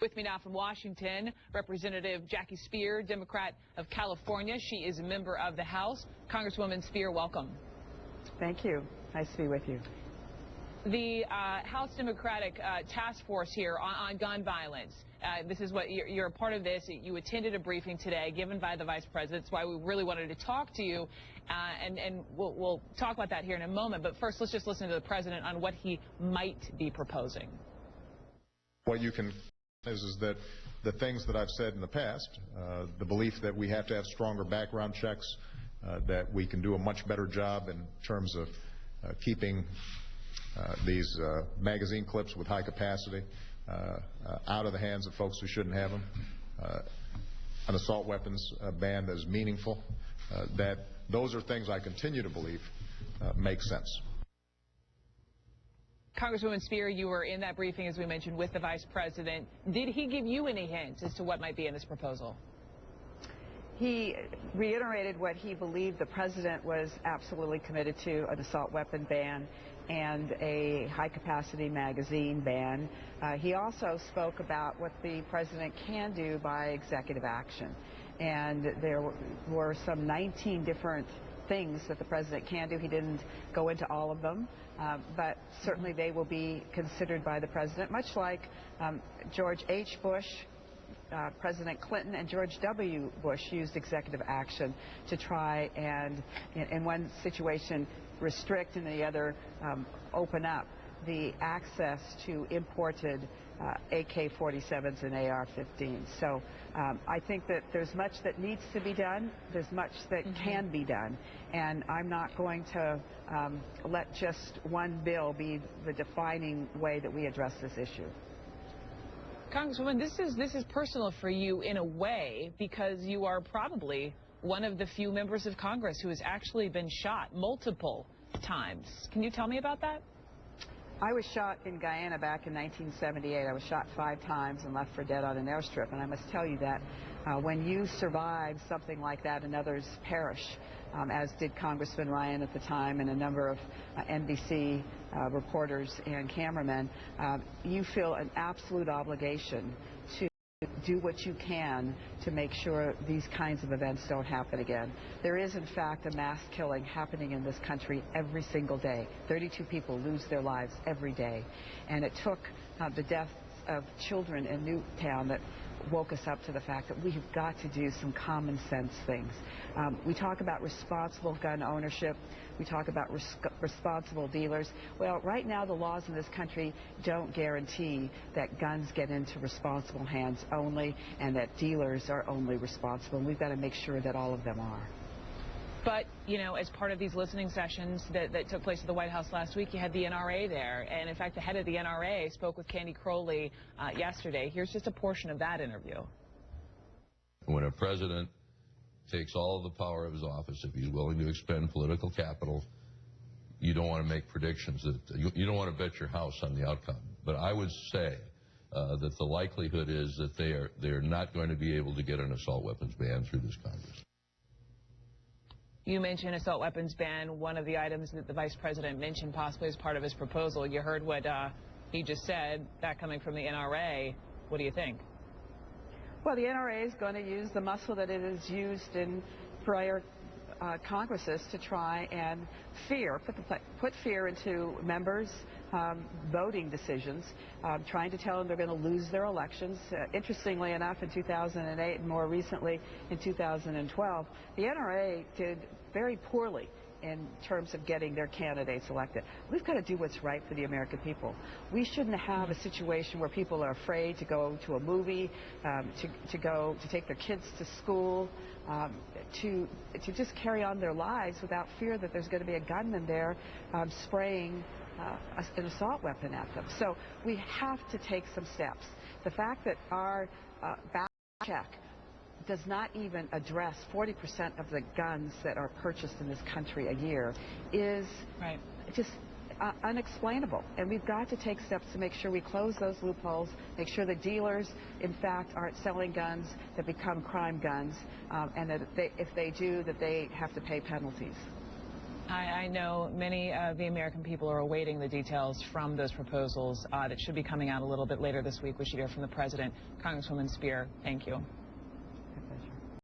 With me now from Washington, Representative Jackie Speier, Democrat of California. She is a member of the House. Congresswoman Speier, welcome. Thank you. Nice to be with you. The House Democratic Task Force here on gun violence. This is what you're a part of this. You attended a briefing today given by the Vice President. That's why we really wanted to talk to you, and we'll talk about that here in a moment. But first, let's just listen to the President on what he might be proposing. What you can is that the things that I've said in the past, the belief that we have to have stronger background checks, that we can do a much better job in terms of keeping these magazine clips with high capacity out of the hands of folks who shouldn't have them, an assault weapons ban that is meaningful, that those are things I continue to believe make sense. Congresswoman Speier, you were in that briefing, as we mentioned, with the Vice President. Did he give you any hints as to what might be in this proposal? He reiterated what he believed the President was absolutely committed to, an assault weapon ban and a high-capacity magazine ban. He also spoke about what the President can do by executive action. And there were some 19 different things that the President can do. He didn't go into all of them, but certainly they will be considered by the President, much like George H. Bush, President Clinton, and George W. Bush used executive action to try and, in one situation, restrict and the other open up the access to imported AK-47s and AR-15s. So I think that there's much that needs to be done. There's much that can be done. And I'm not going to let just one bill be the defining way that we address this issue. Congresswoman, this is personal for you in a way, because you are probably one of the few members of Congress who has actually been shot multiple times. Can you tell me about that? I was shot in Guyana back in 1978. I was shot 5 times and left for dead on an airstrip. And I must tell you that when you survive something like that and others perish, as did Congressman Ryan at the time and a number of NBC reporters and cameramen, you feel an absolute obligation to do what you can to make sure these kinds of events don't happen again. There is, in fact, a mass killing happening in this country every single day. 32 people lose their lives every day. And it took the deaths of children in Newtown that woke us up to the fact that we have got to do some common sense things. We talk about responsible gun ownership. We talk about responsible dealers. Well, right now the laws in this country don't guarantee that guns get into responsible hands only and that dealers are only responsible. And we've got to make sure that all of them are. But, you know, as part of these listening sessions that took place at the White House last week, you had the NRA there. And, in fact, the head of the NRA spoke with Crowley yesterday. Here's just a portion of that interview. When a president takes all of the power of his office, if he's willing to expend political capital, you don't want to make predictions. You don't want to bet your house on the outcome. But I would say that the likelihood is that they are not going to be able to get an assault weapons ban through this Congress. You mentioned assault weapons ban, one of the items that the Vice President mentioned possibly as part of his proposal. You heard what he just said, that coming from the NRA. What do you think? Well, the NRA is going to use the muscle that it has used in prior Congresses to try and put fear into members' voting decisions, trying to tell them they're going to lose their elections. Interestingly enough, in 2008 and more recently in 2012, the NRA did very poorly in terms of getting their candidates elected. We've got to do what's right for the American people. We shouldn't have a situation where people are afraid to go to a movie, to take their kids to school, to just carry on their lives without fear that there's going to be a gunman there spraying an assault weapon at them. So we have to take some steps. The fact that our background check does not even address 40% of the guns that are purchased in this country a year is just unexplainable. And we've got to take steps to make sure we close those loopholes, make sure that dealers, in fact, aren't selling guns that become crime guns, and that if they do, that they have to pay penalties. I know many of the American people are awaiting the details from those proposals that should be coming out a little bit later this week. We should hear from the president. Congresswoman Speier, thank you. My pleasure.